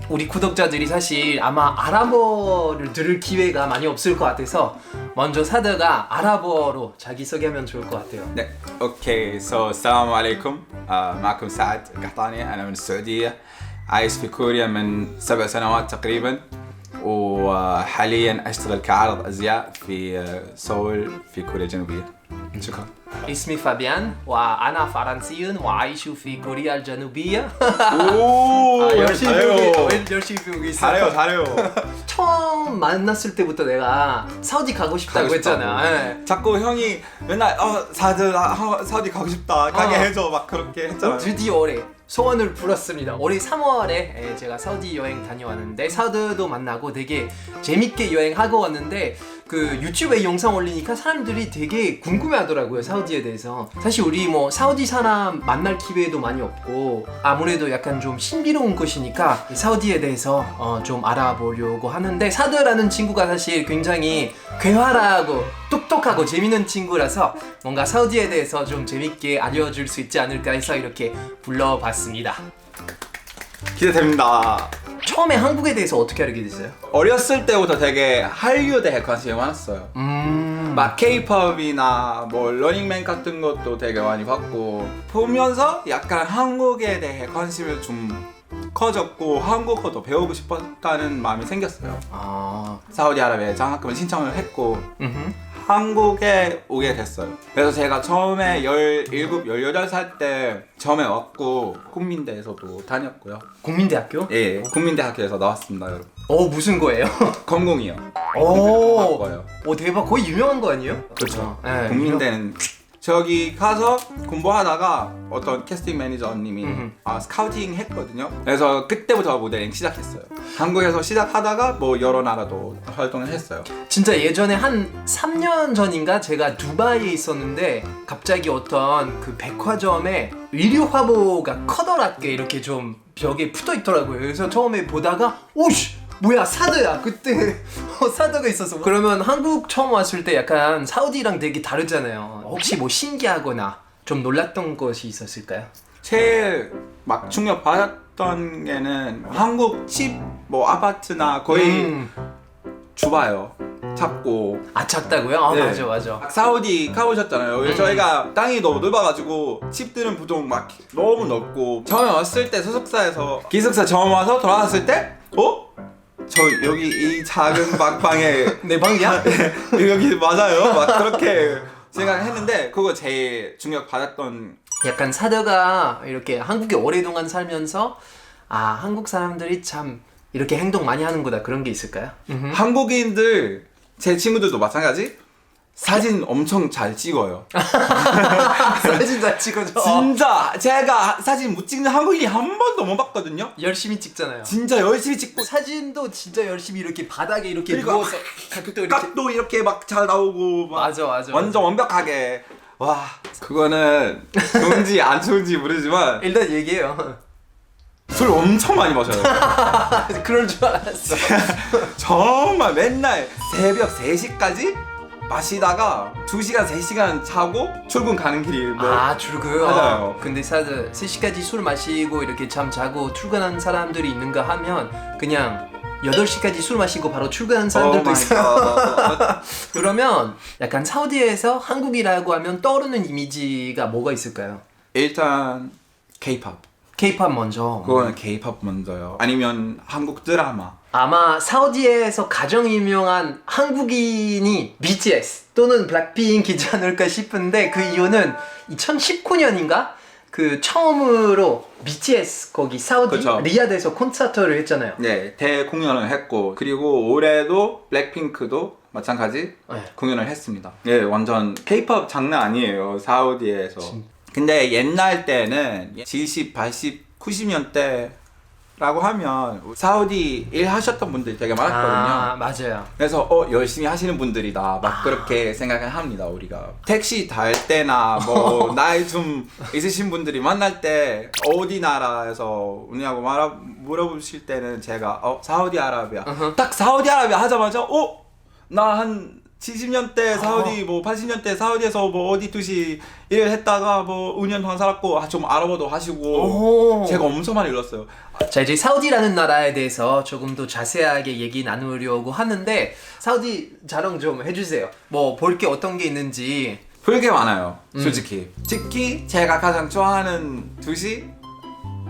우리 구독자들이 사실 아마 아랍어를 들을 기회가 많이 없을 것 같아서 먼저 사드가 아랍어로 자기소개하면 좋을 것 같아요. 네, اوكي السلام عليكم. معكم سعد القحطاني. انا من السعوديه، عايش في كوريا من 7 سنوات تقريبا، وحاليا اشتغل كعارض ازياء في سول في كوريا الجنوبيه. شكرا. اسمي فابيان وأنا فرنسي وأعيش في كوريا الجنوبية. 오, 열심히 배우고 있어요. 잘해요. 처음 만났을 때부터 내가 사우디 가고 싶다고 했잖아. 예. 자꾸 형이 맨날 사우디 가고 싶다 가게 해줘 막 그렇게 했잖아요. 드디어 올해 소원을 불었습니다. 올해 3월에 제가 사우디 여행 다녀왔는데 사우디도 만나고 되게 재밌게 여행하고 왔는데 그 유튜브에 영상 올리니까 사람들이 되게 궁금해하더라고요, 사우디에 대해서. 사실 우리 뭐 사우디 사람 만날 기회도 많이 없고 아무래도 약간 좀 신비로운 곳이니까 사우디에 대해서 좀 알아보려고 하는데, 사드라는 친구가 사실 굉장히 괴활하고 똑똑하고 재밌는 친구라서 뭔가 사우디에 대해서 좀 재밌게 알려줄 수 있지 않을까 해서 이렇게 불러봤습니다. 기대됩니다. 처음에 한국에 대해서 어떻게 알게 됐어요? 어렸을 때부터 되게 한류에 대해 관심이 많았어요. 막 K-팝이나 뭐 러닝맨 같은 것도 되게 많이 봤고, 보면서 약간 한국에 대해 관심이 좀 커졌고 한국어도 배우고 싶었다는 마음이 생겼어요. 사우디아라비아에 장학금을 신청을 했고 한국에 오게 됐어요. 그래서 제가 처음에 17, 18살 때 처음에 왔고 국민대에서도 다녔고요. 국민대학교? 예, 국민대학교에서 나왔습니다, 여러분. 무슨 거예요? 건공이요. 오, 대박. 거의 유명한 거 아니에요? 그렇죠. 네, 국민대는 저기 가서 공부하다가 어떤 캐스팅 매니저님이 스카우팅 했거든요. 그래서 그때부터 모델링 시작했어요. 한국에서 시작하다가 뭐 여러 나라도 활동을 했어요. 진짜 예전에 한 3년 전인가 제가 두바이에 있었는데 갑자기 어떤 그 백화점에 의류 화보가 커다랗게 이렇게 좀 벽에 붙어 있더라고요. 그래서 처음에 보다가 오씨! 뭐야, 사드야. 그때 사드가 있었어. 그러면 한국 처음 왔을 때 약간 사우디랑 되게 다르잖아요. 혹시 뭐 신기하거나 좀 놀랐던 것이 있었을까요? 제일 막 충격 받았던 게는 한국 집 뭐 아파트나 거의 좁아요. 작고. 작다고요? 네. 맞아. 사우디 가보셨잖아요. 저희가 땅이 너무 넓어가지고 집들은 보통 막 너무 넓고, 처음에 왔을 때 소속사에서 기숙사 처음 와서 돌아왔을 때 저 여기 이 작은 방에 내 방이야? 여기 맞아요? 막 그렇게 생각했는데, 그거 제일 충격 받았던. 약간 사드가 이렇게 한국에 오랫동안 살면서 한국 사람들이 참 이렇게 행동 많이 하는구나, 그런 게 있을까요? 한국인들, 제 친구들도 마찬가지, 사진 엄청 잘 찍어요. 사진 잘 찍어줘. 진짜 제가 사진 못 찍는 한국인 한 번도 못 봤거든요. 열심히 찍잖아요. 진짜 열심히 찍고, 사진도 진짜 열심히 이렇게 바닥에 이렇게 그리고 누워서 각도 이렇게. 각도 이렇게 막 잘 나오고 막 맞아. 완전 완벽하게. 와, 그거는 좋은지 안 좋은지 모르지만 일단 얘기해요. 술 엄청 많이 마셔요. 그럴 줄 알았어. 정말 맨날 새벽 3시까지 마시다가 2시간, 3시간 자고 출근 가는 길이 출근. 맞아요. 근데 사드 3시까지 술 마시고 이렇게 잠 자고 출근하는 사람들이 있는가 하면 그냥 8시까지 술 마시고 바로 출근하는 사람들도 있어요. 그러면 약간 사우디에서 한국이라고 하면 떠오르는 이미지가 뭐가 있을까요? 일단 K-팝. K-팝 먼저. 그거는 K-팝 먼저요. 아니면 한국 드라마. 아마 사우디에서 가장 유명한 한국인이 BTS 또는 블랙핑크이지 않을까 싶은데, 그 이유는 2019년인가? 그 처음으로 BTS 거기 사우디 그쵸. 리야드에서 콘서트를 했잖아요. 네, 대공연을 했고, 그리고 올해도 블랙핑크도 마찬가지 공연을 했습니다. 네, 완전 K-팝 장난 아니에요, 사우디에서. 근데 옛날 때는 70, 80, 90년대라고 하면 사우디 일 하셨던 분들이 되게 많았거든요. 맞아요. 그래서 열심히 하시는 분들이다 막 그렇게 생각을 합니다, 우리가. 택시 탈 때나 뭐 나이 좀 있으신 분들이 만날 때 어디 나라에서 오냐고 물어보실 때는 제가 사우디아라비아. 딱 사우디아라비아 하자마자 나 한 70년대 사우디 뭐 80년대 사우디에서 뭐 어디 도시 일을 했다가 뭐 5년 동안 살았고 좀 알아보도 하시고 제가 엄청 많이 읽었어요. 자, 이제 사우디라는 나라에 대해서 조금 더 자세하게 얘기 나누려고 하는데 사우디 자랑 좀 해주세요. 뭐 볼 게 어떤 게 있는지. 볼 게 많아요, 솔직히. 특히 제가 가장 좋아하는 도시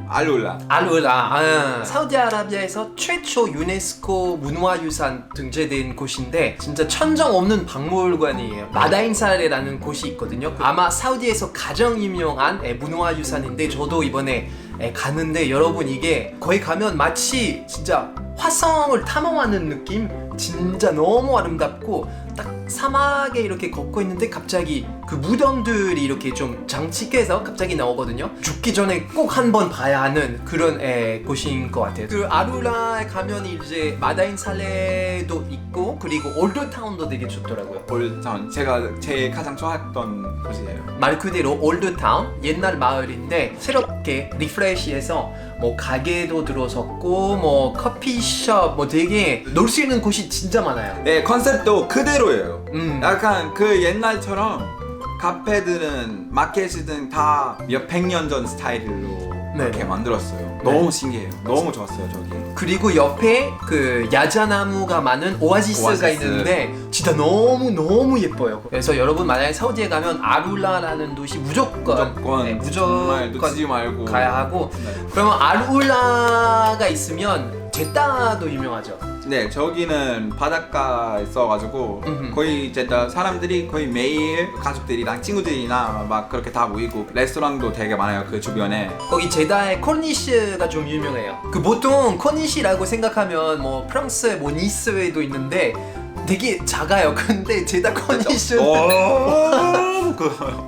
알울라. 알울라. 사우디아라비아에서 최초 유네스코 문화유산 등재된 곳인데 진짜 천정 없는 박물관이에요. 마다인사레라는 곳이 있거든요. 아마 사우디에서 가장 유명한 문화유산인데 저도 이번에 갔는데 여러분 이게 거기 가면 마치 진짜 화성을 탐험하는 느낌? 진짜 너무 아름답고 딱 사막에 이렇게 걷고 있는데 갑자기 그 무덤들이 이렇게 좀 장식해서 갑자기 나오거든요. 죽기 전에 꼭 한번 봐야 하는 그런 곳인 것 같아요. 그 아룰라에 가면 이제 마다인살레도 있고 그리고 올드타운도 되게 좋더라고요. 올드타운 제가 제일 가장 좋아했던 곳이에요. 말 그대로 올드타운, 옛날 마을인데 새롭게 리프레시해서 뭐 가게도 들어섰고 뭐 커피숍 뭐 되게 놀 수 있는 곳이 진짜 많아요. 네, 컨셉도 그대로예요. 약간 그 옛날처럼 카페들은 마켓이든 다 몇백 년 전 스타일로 이렇게 만들었어요. 너무 신기해요. 너무 좋았어요, 저기. 그리고 옆에 그 야자나무가 많은 오아시스가 있는데 진짜 너무 예뻐요. 그래서 여러분 만약에 사우디에 가면 아룰라라는 도시 무조건 정말 놓치지 말고 가야 하고 그러면 아룰라가 있으면 제따도 유명하죠. 네, 저기는 바닷가 있어가지고 거의 제다 사람들이 거의 매일 가족들이랑 친구들이나 막 그렇게 다 모이고 레스토랑도 되게 많아요, 그 주변에. 거기 제다의 코니시가 좀 유명해요. 그 보통 코니시라고 생각하면 뭐 프랑스의 뭐 니스에도 있는데 되게 작아요. 근데 제다 코니시는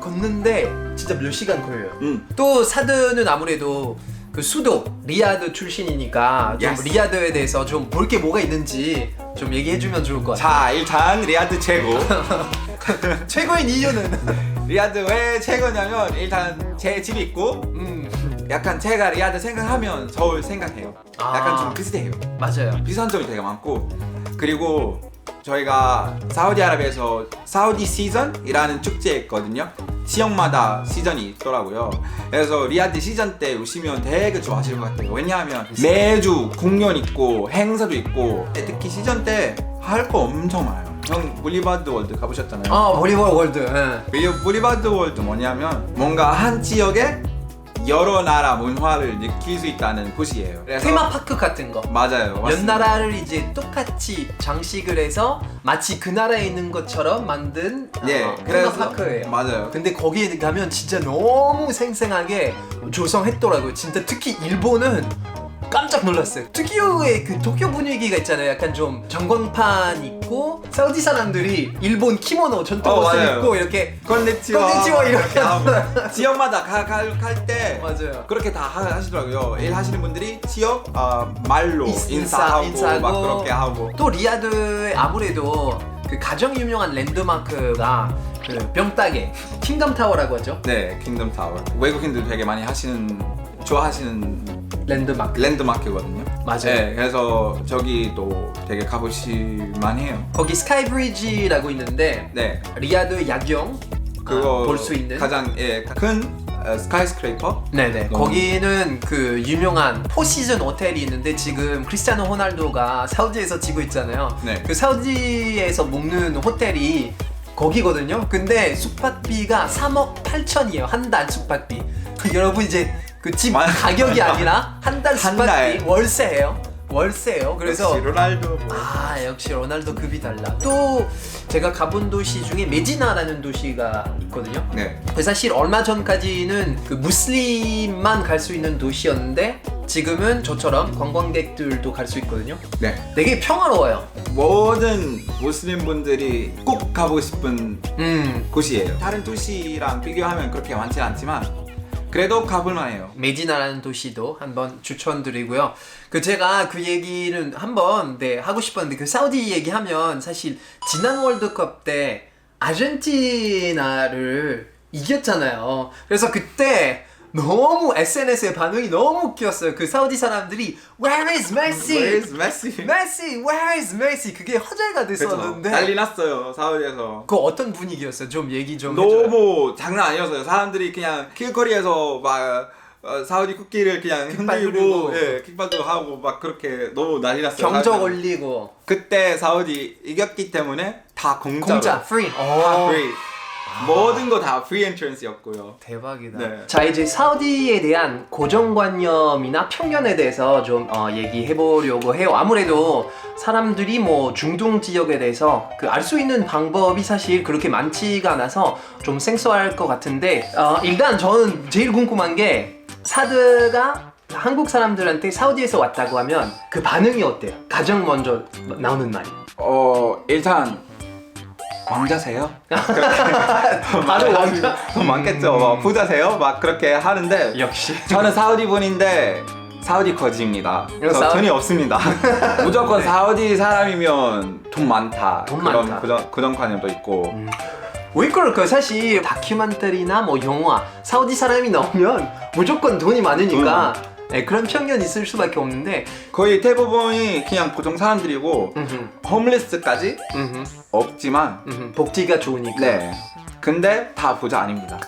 걷는데 진짜 몇 시간 걸려요. 또 사드는 아무래도 그 수도 리야드 출신이니까 좀 리야드에 대해서 좀 볼 게 뭐가 있는지 좀 얘기해주면 좋을 것 같아요. 자, 일단 리야드 최고. 최고인 이유는 리야드 왜 최고냐면 일단 제 집이 있고 약간 제가 리야드 생각하면 서울 생각해요. 약간 좀 비슷해요. 맞아요. 비슷한 점이 되게 많고 그리고 저희가 사우디아라비아에서 사우디 시즌이라는 축제 있거든요. 지역마다 시즌이 있더라고요. 그래서 리야드 시즌 때 오시면 되게 좋아하실 것 같아요. 왜냐하면 매주 공연 있고 행사도 있고 특히 시즌 때 할 거 엄청 많아요. 형 볼리바드 월드 가보셨잖아요. 볼리바드 월드. 볼리바드 월드 뭐냐면 뭔가 한 지역에 여러 나라 문화를 느낄 수 있다는 곳이에요. 테마파크 같은 거. 맞아요. 몇 나라를 이제 똑같이 장식을 해서 마치 그 나라에 있는 것처럼 만든 테마파크예요. 맞아요. 근데 거기에 가면 진짜 너무 생생하게 조성했더라고요. 진짜 특히 일본은 깜짝 놀랐어요. 특유의 그 도쿄 분위기가 있잖아요. 약간 좀 전광판 있고 사우디 사람들이 일본 키모노 전통 옷을 입고 이렇게 건니치와 이렇게 하고 지역마다 갈 때 맞아요. 그렇게 다 하시더라고요. 일하시는 분들이 지역 말로 인사하고 막 그렇게 하고. 또 리야드에 아무래도 그 가장 유명한 랜드마크가 그 병따개 킹덤타워라고 하죠. 네, 킹덤타워. 외국인들 되게 많이 좋아하시는 랜드마크거든요. 맞아요. 네, 그래서 저기도 되게 가보실만 해요. 거기 스카이브리지라고 있는데 리야드 야경 그거 볼 수 있는 가장 큰 스카이스크레이퍼? 네네. 거기는 그 유명한 포시즌 호텔이 있는데 지금 크리스티아노 호날두가 사우디에서 지고 있잖아요. 그 사우디에서 묵는 호텔이 거기거든요. 근데 숙박비가 3억 8천이에요. 한 달 숙박비. 여러분 이제 그 집 가격이 아니라 한 달 숙박비 월세예요. 그래서 역시 로날도. 역시 로날도 급이 달라. 또 제가 가본 도시 중에 메디나라는 도시가 있거든요. 그 사실 얼마 전까지는 그 무슬림만 갈 수 있는 도시였는데 지금은 저처럼 관광객들도 갈 수 있거든요. 되게 평화로워요. 모든 무슬림 분들이 꼭 가보고 싶은 곳이에요. 다른 도시랑 비교하면 그렇게 많지 않지만 그래도 가볼만해요. 메디나라는 도시도 한번 추천드리고요. 그 제가 그 얘기는 한번 하고 싶었는데 그 사우디 얘기하면 사실 지난 월드컵 때 아르헨티나를 이겼잖아요. 그래서 그때 너무 SNS의 반응이 너무 웃겼어요. 그 사우디 사람들이 Where is Messi? Where is Messi? Messi, where is Messi? 그게 화제가 됐었는데 난리 났어요 사우디에서. 그 어떤 분위기였어요? 좀 얘기 좀 해줘요. 너무 장난 아니었어요. 사람들이 그냥 길거리에서 막 사우디 국기를 그냥 깃발 흔들고 부르고. 예, 깃발도 하고 막 그렇게 너무 난리 났어요. 경적 사우디는. 올리고 그때 사우디 이겼기 때문에 다 공짜로. 공짜 free. 다 free. 모든 거 다 free entrance였고요. 대박이다. 네. 자 이제 사우디에 대한 고정관념이나 편견에 대해서 좀 얘기해 보려고 해요. 아무래도 사람들이 뭐 중동 지역에 대해서 그 알 수 있는 방법이 사실 그렇게 많지가 않아서 좀 생소할 것 같은데 일단 저는 제일 궁금한 게 사드가 한국 사람들한테 사우디에서 왔다고 하면 그 반응이 어때요? 가장 먼저 나오는 말이. 일단 왕자세요? 바로 왕자? 돈 많겠죠. 막 부자세요? 막 그렇게 하는데 역시. 저는 사우디 분인데 사우디 거지입니다. 이거 저 돈이 없습니다. 무조건 사우디 사람이면 돈 많다. 돈 그런 많다. 고정관념도 있고. 왜 그럴까요? 사실 다큐멘터리나 뭐 영화 사우디 사람이 나오면 무조건 돈이 많으니까 그런 편견이 있을 수밖에 없는데 거의 대부분이 그냥 보통 사람들이고 홈리스까지 없지만 복지가 좋으니까. 네. 근데 다 부자 아닙니다.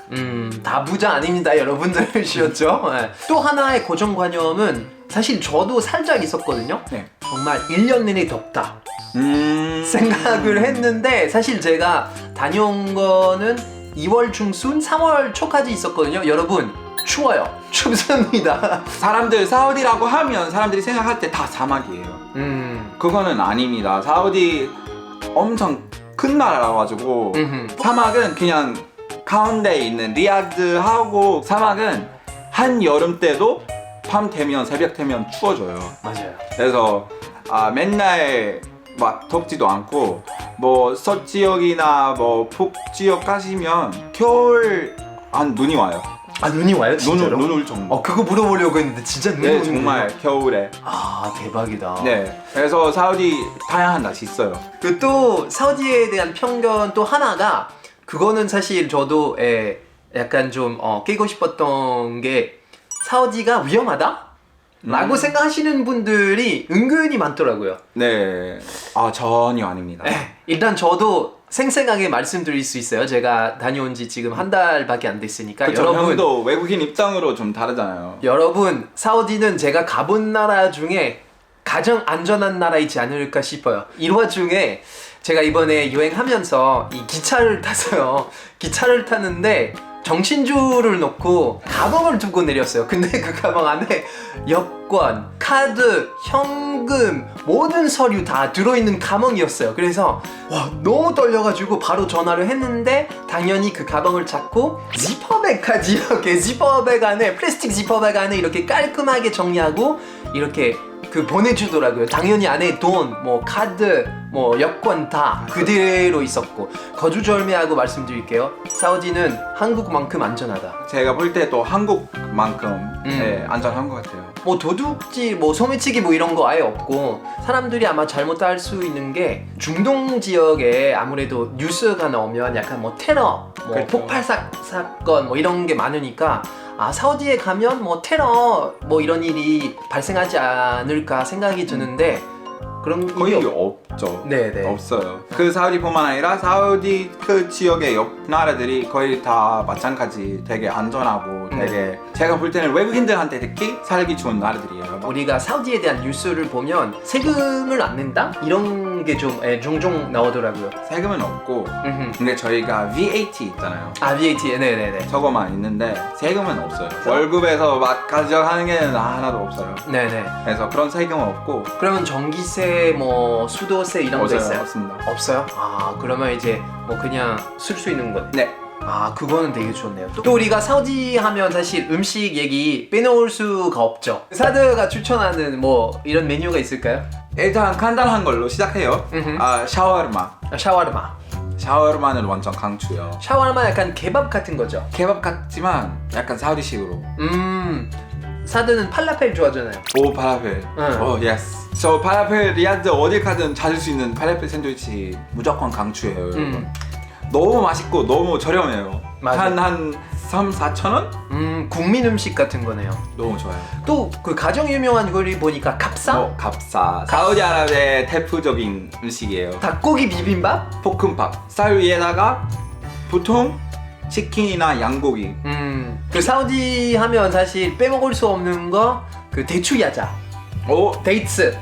다 부자 아닙니다, 여러분들이셨죠? 네. 또 하나의 고정관념은 사실 저도 살짝 있었거든요. 네. 정말 1년 내내 덥다 생각을 했는데 사실 제가 다녀온 거는 2월 중순, 3월 초까지 있었거든요. 여러분 추워요. 춥습니다. 사람들 사우디라고 하면 사람들이 생각할 때 다 사막이에요. 그거는 아닙니다. 사우디 엄청 큰 나라라 가지고 사막은 그냥 가운데 있는 리야드하고 사막은 한 여름 때도 밤 되면 새벽 되면 추워져요. 맞아요. 그래서 맨날 막 덥지도 않고 뭐 서지역이나 뭐 북지역 가시면 겨울 안 눈이 와요. 아 눈이 와요 진짜로? 눈 올 정도. 그거 물어보려고 했는데 진짜 눈이 네 오는 정말 거예요? 겨울에. 아 대박이다. 네. 그래서 사우디 다양한 날씨 있어요. 그 또 사우디에 대한 편견 또 하나가 그거는 사실 저도 약간 좀 깨고 싶었던 게 사우디가 위험하다? 라고 생각하시는 분들이 은근히 많더라고요. 네. 전혀 아닙니다. 일단 저도 생생하게 말씀드릴 수 있어요. 제가 다녀온 지 지금 한 달밖에 안 됐으니까 그쵸, 여러분 형도 외국인 입장으로 좀 다르잖아요. 여러분 사우디는 제가 가본 나라 중에 가장 안전한 나라이지 않을까 싶어요. 이 와중에 제가 이번에 여행하면서 이 기차를 탔어요. 기차를 탔는데 정신줄을 놓고 가방을 두고 내렸어요. 근데 그 가방 안에 여권, 카드, 현금 모든 서류 다 들어있는 가방이었어요. 그래서 와 너무 떨려가지고 바로 전화를 했는데 당연히 그 가방을 찾고 지퍼백까지 이렇게 지퍼백 안에 플라스틱 지퍼백 안에 이렇게 깔끔하게 정리하고 이렇게 그 보내주더라고요. 당연히 안에 돈, 뭐 카드, 뭐 여권 다 그대로 있었고 거두절미하고 말씀드릴게요. 사우디는 한국만큼 안전하다. 제가 볼 때 또 한국만큼 안전한 것 같아요. 뭐 도둑질, 뭐 소매치기 뭐 이런 거 아예 없고 사람들이 아마 잘못할 수 있는 게 중동 지역에 아무래도 뉴스가 나오면 약간 뭐 테러, 뭐 그렇죠. 폭발 사건 뭐 이런 게 많으니까 사우디에 가면 뭐 테러 뭐 이런 일이 발생하지 않을까 생각이 드는데 그런 거의 일이 없죠. 네네. 없어요. 그 사우디뿐만 아니라 사우디 그 지역의 옆 나라들이 거의 다 마찬가지 되게 안전하고 되게 제가 볼 때는 외국인들한테 특히 살기 좋은 나라들이에요. 우리가 사우디에 대한 뉴스를 보면 세금을 안 낸다? 이런 게 좀 종종 나오더라고요. 세금은 없고 근데 저희가 VAT 있잖아요. VAT, 네네네. 저거만 있는데 세금은 없어요. 월급에서 막 가져가는 게 하나도 없어요. 네네. 그래서 그런 세금은 없고 그러면 전기세, 뭐 수도세 이런 거 있어요? 없습니다. 없어요? 그러면 이제 뭐 그냥 쓸 수 있는 거. 네. 그거는 되게 좋네요. 또 우리가 사우디 하면 사실 음식 얘기 빼놓을 수가 없죠. 사드가 추천하는 뭐 이런 메뉴가 있을까요? 일단 간단한 걸로 시작해요. 샤워르마. 샤워르마. 샤워르마는 완전 강추요. 샤워르마 약간 케밥 같은 거죠? 케밥 같지만 약간 사우디식으로. 사드는 팔라펠 좋아하잖아요. 오 팔라펠. 예스. 저 팔라펠 리야드 어딜 가든 찾을 수 있는 팔라펠 샌드위치 무조건 강추해요. 여러분. 너무 맛있고 너무 저렴해요. 맞아. 한 3, 4천 원? 국민 음식 같은 거네요. 너무 좋아요. 또 그 가장 유명한 거리 보니까 kap사? 갑사. 사우디아라비아의 대표적인 음식이에요. 닭고기 비빔밥? 볶음밥. 쌀 위에다가 보통 치킨이나 양고기. 그 사우디 하면 사실 빼먹을 수 없는 거 그 대추야자, 오, 데이츠.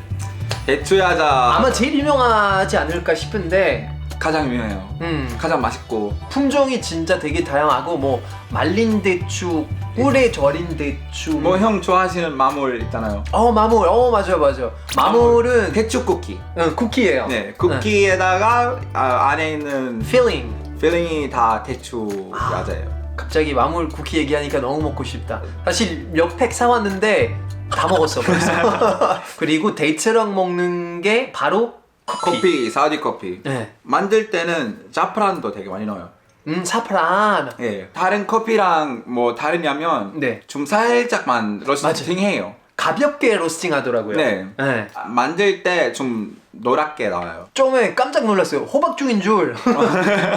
대추야자. 아마 제일 유명하지 않을까 싶은데 가장 유명해요. 가장 맛있고. 품종이 진짜 되게 다양하고 뭐 말린 대추, 꿀에 절인 대추. 뭐 형 좋아하시는 마물 있잖아요. 마물. 맞아. 마물은 대추 쿠키. 쿠키예요. 네, 쿠키에다가 안에 있는 필링이 다 대추 야자예요. 갑자기 마물 쿠키 얘기하니까 너무 먹고 싶다. 사실 몇 팩 사왔는데 다 먹었어 벌써. 그리고 데이트랑 먹는 게 바로 커피, 사우디 커피. 네. 만들 때는 자프란도 되게 많이 넣어요. 사프란. 예, 다른 커피랑 뭐 다르냐면 네. 좀 살짝만 로스팅해요. 가볍게 로스팅 하더라고요. 네. 네. 만들 때 좀 노랗게 나와요. 처음에 깜짝 놀랐어요. 호박죽인 줄.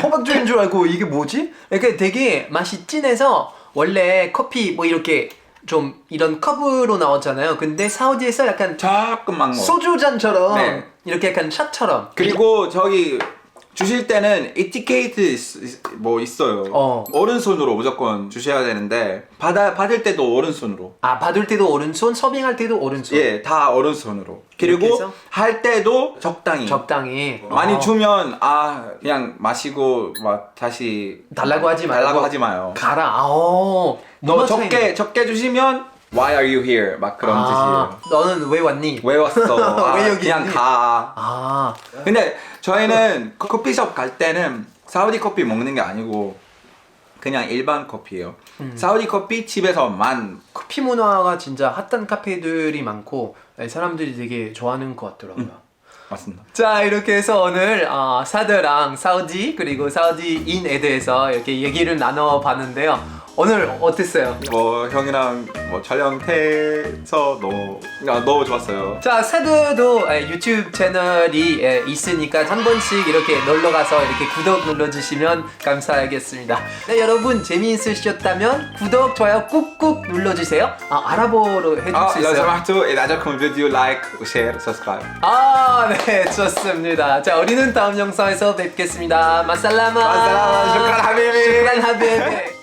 호박죽인 줄 알고 이게 뭐지? 이렇게 되게 맛이 진해서 원래 커피 뭐 이렇게 좀 이런 컵으로 나왔잖아요. 근데 사우디에서 약간 조금만 거. 소주잔처럼 네. 이렇게 약간 샷처럼. 그리고 저기 주실 때는 에티케이트 뭐 있어요. 오른손으로 무조건 주셔야 되는데 받을 때도 오른손으로. 받을 때도 오른손, 서빙할 때도 오른손. 예, 다 오른손으로. 그리고 해서? 할 때도 적당히. 많이 주면 그냥 마시고 막 다시 달라고 하지 마요. 가라. 너 적게 주시면 Why are you here? 막 그런 뜻이에요. 너는 왜 왔니? 왜 왔어? 왜 여기 그냥 있니? 가. 근데 저희는 커피숍 갈 때는 사우디 커피 먹는 게 아니고 그냥 일반 커피예요. 사우디 커피 집에서만. 커피 문화가 진짜 핫한 카페들이 많고 사람들이 되게 좋아하는 것 같더라고요. 맞습니다. 자, 이렇게 해서 오늘 사드랑 사우디 그리고 사우디인에 대해서 이렇게 얘기를 나눠봤는데요. 오늘 어땠어요? 뭐 형이랑 뭐 촬영해서 너무 좋았어요. 자, 사드도 유튜브 채널이 있으니까 한 번씩 이렇게 놀러가서 이렇게 구독 눌러주시면 감사하겠습니다. 네, 여러분 재미있으셨다면 구독, 좋아요 꾹꾹 눌러주세요. 아랍어로 해줄 수 있어요? لو سمحتوا إذا عجبكم الفيديو لايك وشير وسبسكرايب. 네, 좋습니다. 자, 우리는 다음 영상에서 뵙겠습니다. 마살라마. شكرا حبيبي. 슈크란 하비비.